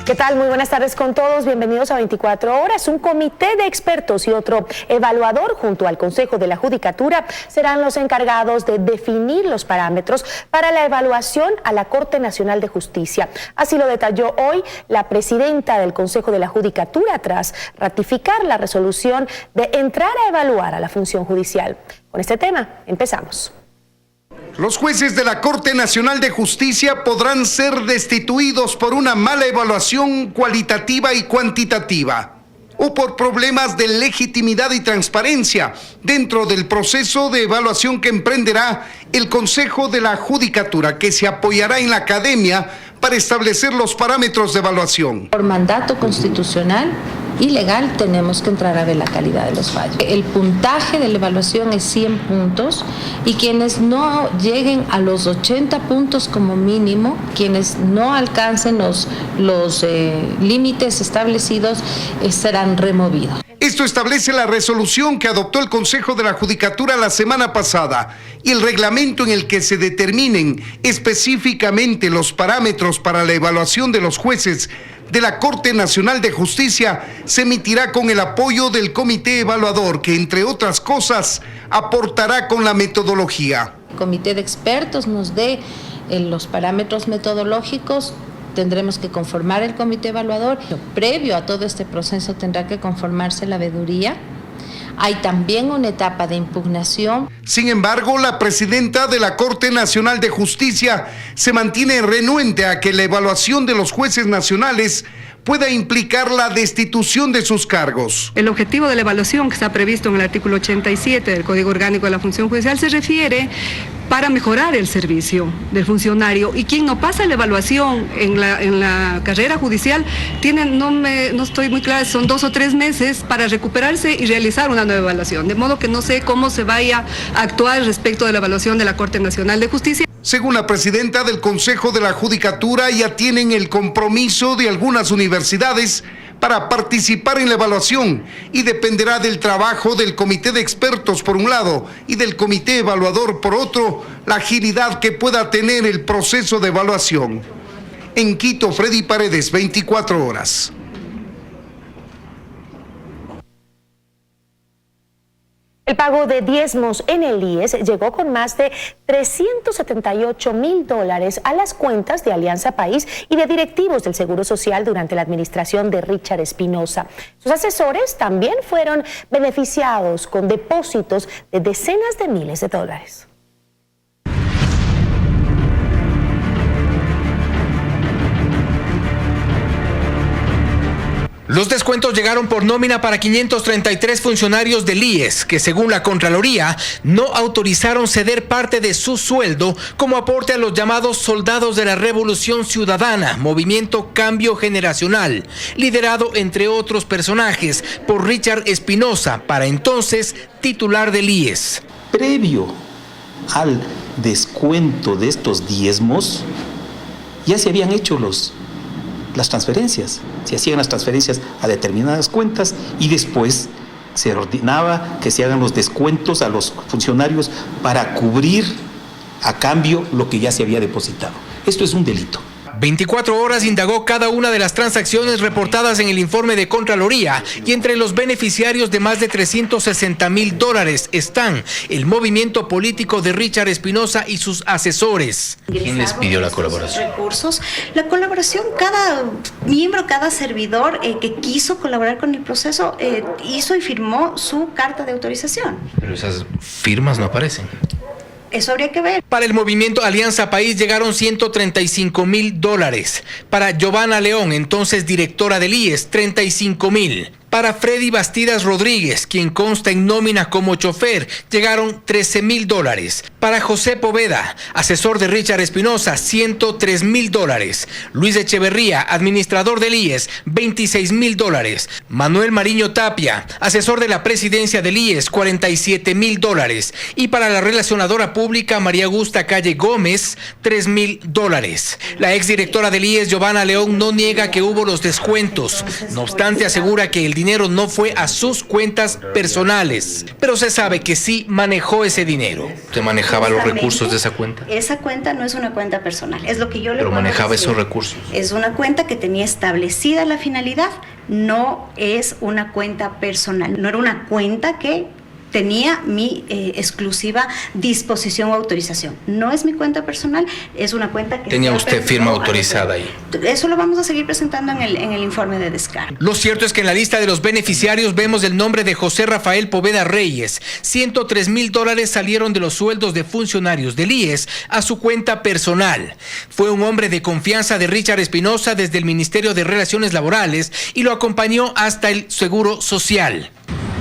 ¿Qué tal? Muy buenas tardes con todos. Bienvenidos a 24 horas. Un comité de expertos y otro evaluador junto al Consejo de la Judicatura serán los encargados de definir los parámetros para la evaluación a la Corte Nacional de Justicia. Así lo detalló hoy la presidenta del Consejo de la Judicatura tras ratificar la resolución de entrar a evaluar a la función judicial. Con este tema empezamos. Los jueces de la Corte Nacional de Justicia podrán ser destituidos por una mala evaluación cualitativa y cuantitativa o por problemas de legitimidad y transparencia dentro del proceso de evaluación que emprenderá el Consejo de la Judicatura, que se apoyará en la academia para establecer los parámetros de evaluación. Por mandato constitucional y legal tenemos que entrar a ver la calidad de los fallos. El puntaje de la evaluación es 100 puntos y quienes no lleguen a los 80 puntos como mínimo, quienes no alcancen los límites establecidos, serán removidos. Esto establece la resolución que adoptó el Consejo de la Judicatura la semana pasada y el reglamento en el que se determinen específicamente los parámetros para la evaluación de los jueces de la Corte Nacional de Justicia se emitirá con el apoyo del Comité Evaluador, que entre otras cosas aportará con la metodología. El Comité de Expertos nos dé los parámetros metodológicos. Tendremos que conformar el comité evaluador. Previo a todo este proceso tendrá que conformarse la veeduría. Hay también una etapa de impugnación. Sin embargo, la presidenta de la Corte Nacional de Justicia se mantiene renuente a que la evaluación de los jueces nacionales pueda implicar la destitución de sus cargos. El objetivo de la evaluación que está previsto en el artículo 87 del Código Orgánico de la Función Judicial se refiere para mejorar el servicio del funcionario, y quien no pasa la evaluación en la carrera judicial tiene, no estoy muy clara, son 2 o 3 meses para recuperarse y realizar una nueva evaluación, de modo que no sé cómo se vaya a actuar respecto de la evaluación de la Corte Nacional de Justicia. Según la presidenta del Consejo de la Judicatura, ya tienen el compromiso de algunas universidades para participar en la evaluación y dependerá del trabajo del Comité de Expertos por un lado y del Comité Evaluador por otro, la agilidad que pueda tener el proceso de evaluación. En Quito, Freddy Paredes, 24 horas. El pago de diezmos en el IES llegó con más de $378,000 a las cuentas de Alianza País y de directivos del Seguro Social durante la administración de Richard Espinosa. Sus asesores también fueron beneficiados con depósitos de decenas de miles de dólares. Los descuentos llegaron por nómina para 533 funcionarios del IES, que según la Contraloría no autorizaron ceder parte de su sueldo como aporte a los llamados soldados de la Revolución Ciudadana, movimiento Cambio Generacional, liderado entre otros personajes por Richard Espinosa, para entonces titular del IES. Previo al descuento de estos diezmos, ya se habían hecho las transferencias, se hacían las transferencias a determinadas cuentas y después se ordenaba que se hagan los descuentos a los funcionarios para cubrir a cambio lo que ya se había depositado. Esto es un delito. 24 horas indagó cada una de las transacciones reportadas en el informe de Contraloría y entre los beneficiarios de más de $360,000 están el movimiento político de Richard Espinosa y sus asesores. ¿Quién les pidió la colaboración? Recursos. La colaboración, cada miembro, cada servidor que quiso colaborar con el proceso hizo y firmó su carta de autorización. Pero esas firmas no aparecen. Eso habría que ver. Para el movimiento Alianza País llegaron $135,000. Para Giovanna León, entonces directora del IES, $35,000. Para Freddy Bastidas Rodríguez, quien consta en nómina como chofer, llegaron $13,000. Para José Poveda, asesor de Richard Espinosa, $103,000. Luis Echeverría, administrador del IES, $26,000. Manuel Mariño Tapia, asesor de la presidencia del IES, $47,000. Y para la relacionadora pública María Augusta Calle Gómez, $3,000. La exdirectora del IES, Giovanna León, no niega que hubo los descuentos. No obstante, asegura que el dinero dinero no fue a sus cuentas personales, pero se sabe que sí manejó ese dinero. ¿Usted manejaba los recursos de esa cuenta? Esa cuenta no es una cuenta personal, es lo que yo le Pero puedo manejaba decir. esos recursos. Es una cuenta que tenía establecida la finalidad, no es una cuenta personal, no era una cuenta que tenía mi exclusiva disposición o autorización. No es mi cuenta personal, es una cuenta que... ¿Tenía usted firma autorizada ahí? Eso lo vamos a seguir presentando en el informe de descargo. Lo cierto es que en la lista de los beneficiarios vemos el nombre de José Rafael Poveda Reyes. $103,000 salieron de los sueldos de funcionarios del IES a su cuenta personal. Fue un hombre de confianza de Richard Espinosa desde el Ministerio de Relaciones Laborales y lo acompañó hasta el Seguro Social.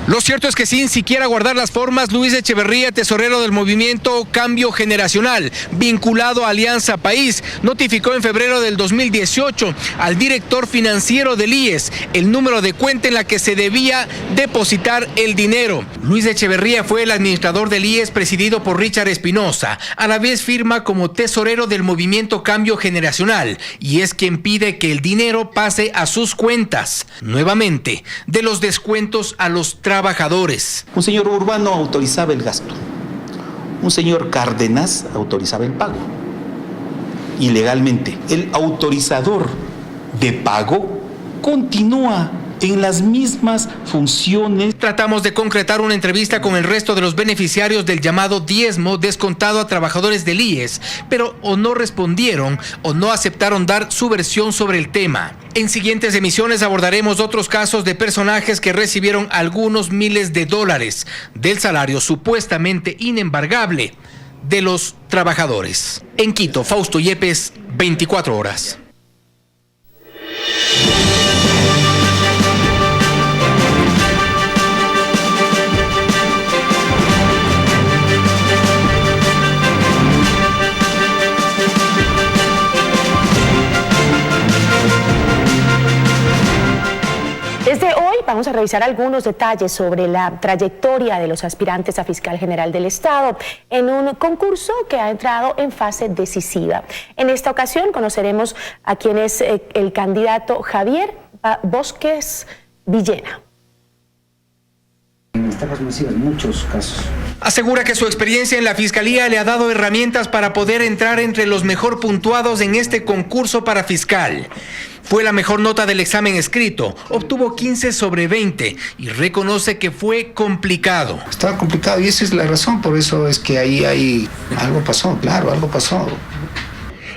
Lo cierto es que sin siquiera guardar las formas, Luis Echeverría, tesorero del movimiento Cambio Generacional, vinculado a Alianza País, notificó en febrero del 2018 al director financiero del IES el número de cuenta en la que se debía depositar el dinero. Luis Echeverría fue el administrador del IES presidido por Richard Espinosa, a la vez firma como tesorero del movimiento Cambio Generacional y es quien pide que el dinero pase a sus cuentas. Nuevamente, de los descuentos a los trabajadores. Un señor Urbano autorizaba el gasto. Un señor Cárdenas autorizaba el pago. Ilegalmente, el autorizador de pago continúa en las mismas funciones. Tratamos de concretar una entrevista con el resto de los beneficiarios del llamado diezmo descontado a trabajadores del IES, pero o no respondieron o no aceptaron dar su versión sobre el tema. En siguientes emisiones abordaremos otros casos de personajes que recibieron algunos miles de dólares del salario supuestamente inembargable de los trabajadores. En Quito, Fausto Yepes, 24 horas. Desde hoy vamos a revisar algunos detalles sobre la trayectoria de los aspirantes a fiscal general del Estado en un concurso que ha entrado en fase decisiva. En esta ocasión conoceremos a quién es el candidato Javier Bosques Villena. Está reconocido en muchos casos. Asegura que su experiencia en la Fiscalía le ha dado herramientas para poder entrar entre los mejor puntuados en este concurso para fiscal. Fue la mejor nota del examen escrito, obtuvo 15 sobre 20 y reconoce que fue complicado. Estaba complicado y esa es la razón, por eso es que ahí algo pasó, claro, algo pasó.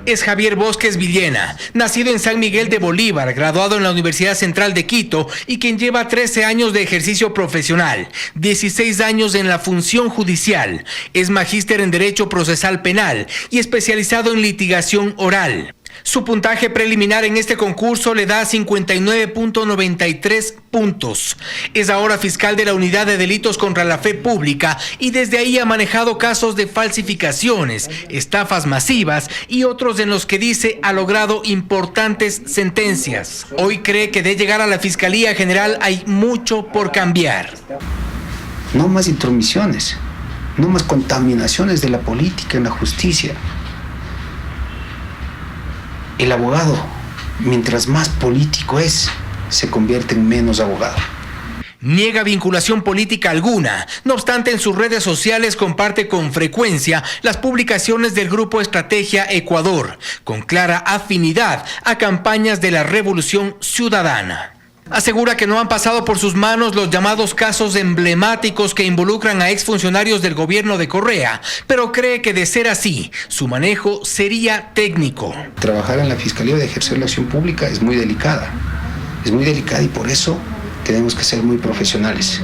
Es Javier Bosques Villena, nacido en San Miguel de Bolívar, graduado en la Universidad Central de Quito y quien lleva 13 años de ejercicio profesional, 16 años en la función judicial. Es magíster en Derecho Procesal Penal y especializado en litigación oral. Su puntaje preliminar en este concurso le da 59.93 puntos. Es ahora fiscal de la Unidad de Delitos contra la Fe Pública y desde ahí ha manejado casos de falsificaciones, estafas masivas y otros en los que dice ha logrado importantes sentencias. Hoy cree que de llegar a la Fiscalía General hay mucho por cambiar. No más intromisiones, no más contaminaciones de la política en la justicia. El abogado, mientras más político es, se convierte en menos abogado. Niega vinculación política alguna. No obstante, en sus redes sociales comparte con frecuencia las publicaciones del Grupo Estrategia Ecuador, con clara afinidad a campañas de la Revolución Ciudadana. Asegura que no han pasado por sus manos los llamados casos emblemáticos que involucran a exfuncionarios del gobierno de Correa, pero cree que de ser así, su manejo sería técnico. Trabajar en la Fiscalía o de ejercer la acción pública es muy delicada y por eso tenemos que ser muy profesionales,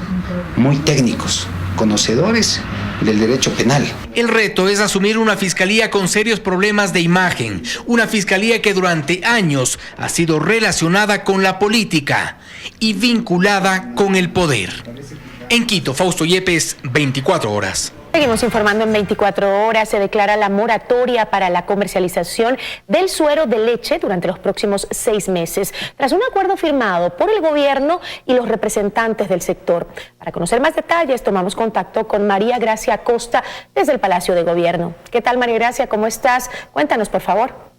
muy técnicos, conocedores del derecho penal. El reto es asumir una fiscalía con serios problemas de imagen, una fiscalía que durante años ha sido relacionada con la política y vinculada con el poder. En Quito, Fausto Yepes, 24 horas. Seguimos informando en 24 horas. Se declara la moratoria para la comercialización del suero de leche durante los próximos 6 meses, tras un acuerdo firmado por el gobierno y los representantes del sector. Para conocer más detalles, tomamos contacto con María Gracia Acosta desde el Palacio de Gobierno. ¿Qué tal, María Gracia? ¿Cómo estás? Cuéntanos, por favor.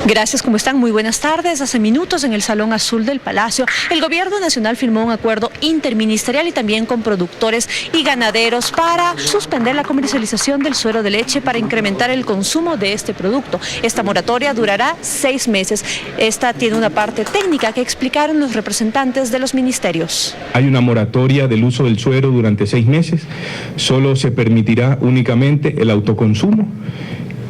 Gracias, ¿cómo están? Muy buenas tardes. Hace minutos en el Salón Azul del Palacio, el Gobierno Nacional firmó un acuerdo interministerial y también con productores y ganaderos para suspender la comercialización del suero de leche para incrementar el consumo de este producto. Esta moratoria durará 6 meses. Esta tiene una parte técnica que explicaron los representantes de los ministerios. Hay una moratoria del uso del suero durante 6 meses. Solo se permitirá únicamente el autoconsumo.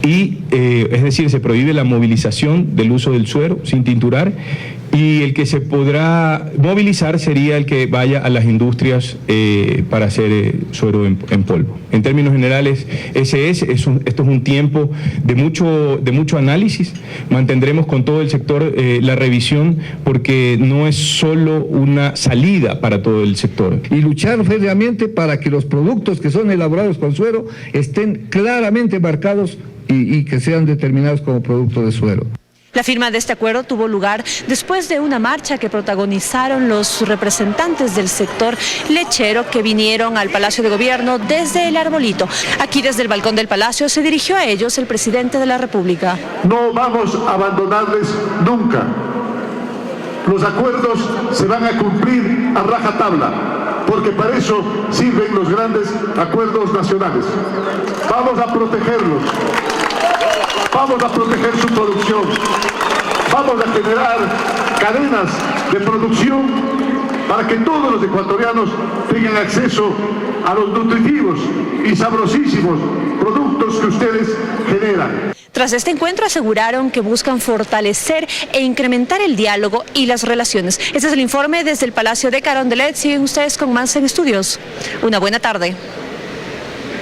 Y es decir, se prohíbe la movilización del uso del suero sin tinturar, y el que se podrá movilizar sería el que vaya a las industrias para hacer suero en polvo. En términos generales, esto es un tiempo de mucho análisis. Mantendremos con todo el sector la revisión, porque no es solo una salida para todo el sector. Y luchar férreamente para que los productos que son elaborados con suero estén claramente marcados y que sean determinados como producto de suero. La firma de este acuerdo tuvo lugar después de una marcha que protagonizaron los representantes del sector lechero que vinieron al Palacio de Gobierno desde el Arbolito. Aquí desde el balcón del Palacio se dirigió a ellos el presidente de la República. No vamos a abandonarles nunca. Los acuerdos se van a cumplir a rajatabla, porque para eso sirven los grandes acuerdos nacionales. Vamos a protegerlos. Vamos a proteger su producción, vamos a generar cadenas de producción para que todos los ecuatorianos tengan acceso a los nutritivos y sabrosísimos productos que ustedes generan. Tras este encuentro aseguraron que buscan fortalecer e incrementar el diálogo y las relaciones. Este es el informe desde el Palacio de Carondelet. Siguen ustedes con más en Estudios. Una buena tarde.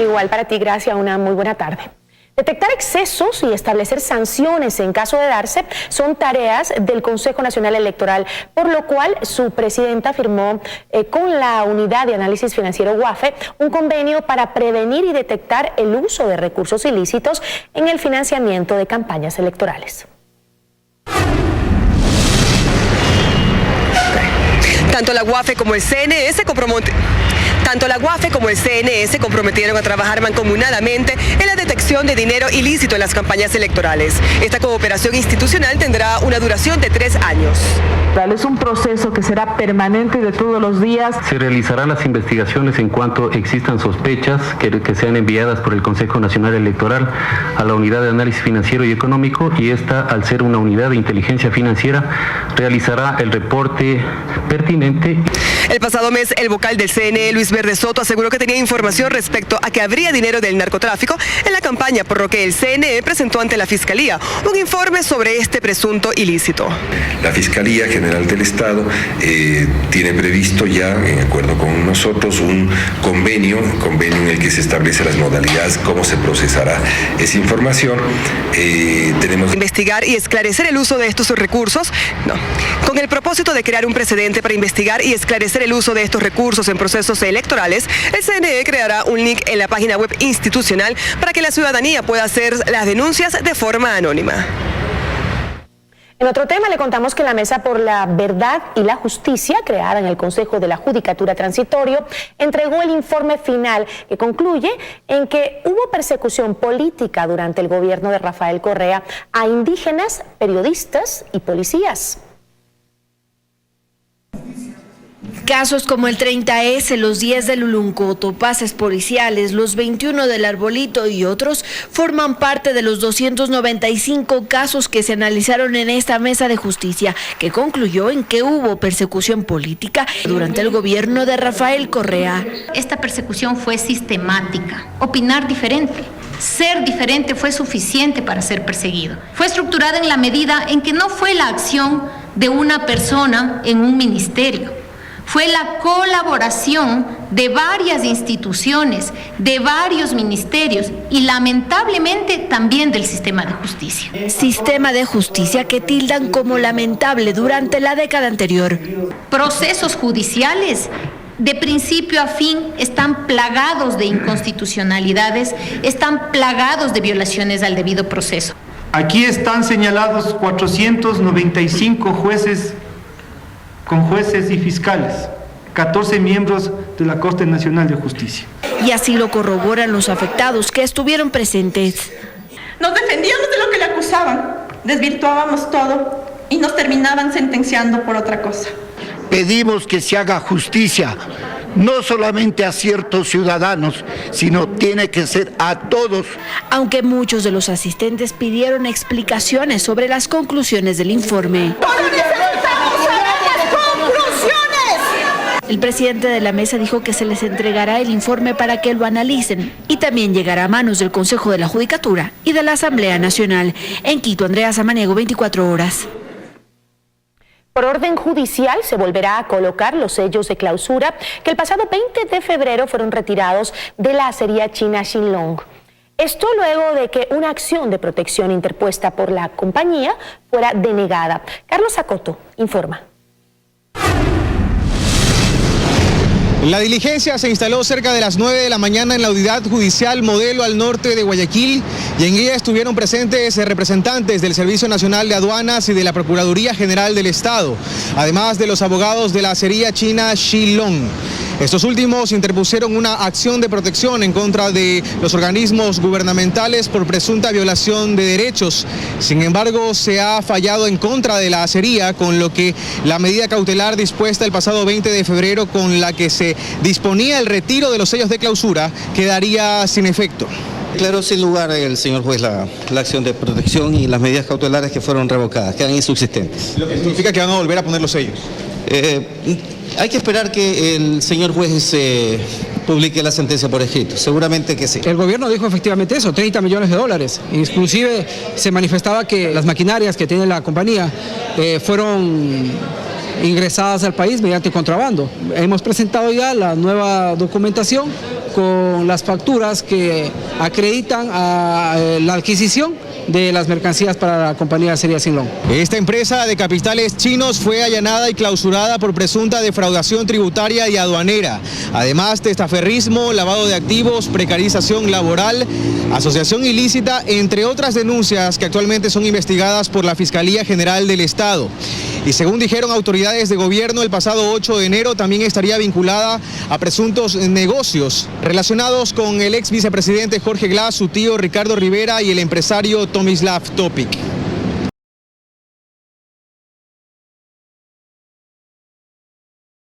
Igual para ti, gracias. Una muy buena tarde. Detectar excesos y establecer sanciones en caso de darse son tareas del Consejo Nacional Electoral, por lo cual su presidenta firmó con la Unidad de Análisis Financiero UAFE un convenio para prevenir y detectar el uso de recursos ilícitos en el financiamiento de campañas electorales. Tanto la UAFE como el CNE se comprometieron a trabajar mancomunadamente en la detección de dinero ilícito en las campañas electorales. Esta cooperación institucional tendrá una duración de 3 años. Es un proceso que será permanente de todos los días. Se realizarán las investigaciones en cuanto existan sospechas que sean enviadas por el Consejo Nacional Electoral a la Unidad de Análisis Financiero y Económico, y esta, al ser una unidad de inteligencia financiera, realizará el reporte pertinente. El pasado mes, el vocal del CNE, Luis Verde Soto, aseguró que tenía información respecto a que habría dinero del narcotráfico en la campaña, por lo que el CNE presentó ante la Fiscalía un informe sobre este presunto ilícito. La Fiscalía General del Estado tiene previsto ya, en acuerdo con nosotros, un convenio en el que se establecen las modalidades, cómo se procesará esa información. Tenemos que investigar y esclarecer el uso de estos recursos, con el propósito de crear un precedente para investigar y esclarecer el uso de estos recursos en procesos electorales. El CNE creará un link en la página web institucional para que la ciudadanía pueda hacer las denuncias de forma anónima. En otro tema, le contamos que la Mesa por la Verdad y la Justicia, creada en el Consejo de la Judicatura Transitorio, entregó el informe final que concluye en que hubo persecución política durante el gobierno de Rafael Correa a indígenas, periodistas y policías. Casos como el 30S, los 10 del Uluncoto, pases policiales, los 21 del Arbolito y otros forman parte de los 295 casos que se analizaron en esta mesa de justicia, que concluyó en que hubo persecución política durante el gobierno de Rafael Correa. Esta persecución fue sistemática. Opinar diferente, ser diferente fue suficiente para ser perseguido. Fue estructurada en la medida en que no fue la acción de una persona en un ministerio. Fue la colaboración de varias instituciones, de varios ministerios y lamentablemente también del sistema de justicia. Sistema de justicia que tildan como lamentable durante la década anterior. Procesos judiciales de principio a fin están plagados de inconstitucionalidades, están plagados de violaciones al debido proceso. Aquí están señalados 495 jueces con jueces y fiscales, 14 miembros de la Corte Nacional de Justicia. Y así lo corroboran los afectados que estuvieron presentes. Nos defendíamos de lo que le acusaban, desvirtuábamos todo y nos terminaban sentenciando por otra cosa. Pedimos que se haga justicia, no solamente a ciertos ciudadanos, sino tiene que ser a todos. Aunque muchos de los asistentes pidieron explicaciones sobre las conclusiones del informe. El presidente de la mesa dijo que se les entregará el informe para que lo analicen y también llegará a manos del Consejo de la Judicatura y de la Asamblea Nacional. En Quito, Andrea Samaniego, 24 horas. Por orden judicial se volverá a colocar los sellos de clausura que el pasado 20 de febrero fueron retirados de la acería china Xinlong. Esto luego de que una acción de protección interpuesta por la compañía fuera denegada. Carlos Acoto informa. La diligencia se instaló cerca de las 9 de la mañana en la unidad judicial Modelo al norte de Guayaquil y en ella estuvieron presentes representantes del Servicio Nacional de Aduanas y de la Procuraduría General del Estado, además de los abogados de la acería china Xinlong. Estos últimos interpusieron una acción de protección en contra de los organismos gubernamentales por presunta violación de derechos. Sin embargo, se ha fallado en contra de la acería, con lo que la medida cautelar dispuesta el pasado 20 de febrero con la que se disponía el retiro de los sellos de clausura quedaría sin efecto. Declaró sin lugar el señor juez la acción de protección y las medidas cautelares que fueron revocadas, quedan insubsistentes. ¿Lo que significa que van a volver a poner los sellos? Hay que esperar que el señor juez publique la sentencia por escrito, seguramente que sí. El gobierno dijo efectivamente eso, 30 millones de dólares. Inclusive se manifestaba que las maquinarias que tiene la compañía fueron ingresadas al país mediante contrabando. Hemos presentado ya la nueva documentación con las facturas que acreditan la adquisición de las mercancías para la compañía Acería Xinlong. Esta empresa de capitales chinos fue allanada y clausurada por presunta defraudación tributaria y aduanera, además testaferrismo, lavado de activos, precarización laboral, asociación ilícita, entre otras denuncias que actualmente son investigadas por la Fiscalía General del Estado. Y según dijeron autoridades de gobierno, el pasado 8 de enero también estaría vinculada a presuntos negocios relacionados con el ex vicepresidente Jorge Glass, su tío Ricardo Rivera y el empresario Tomislav Topic.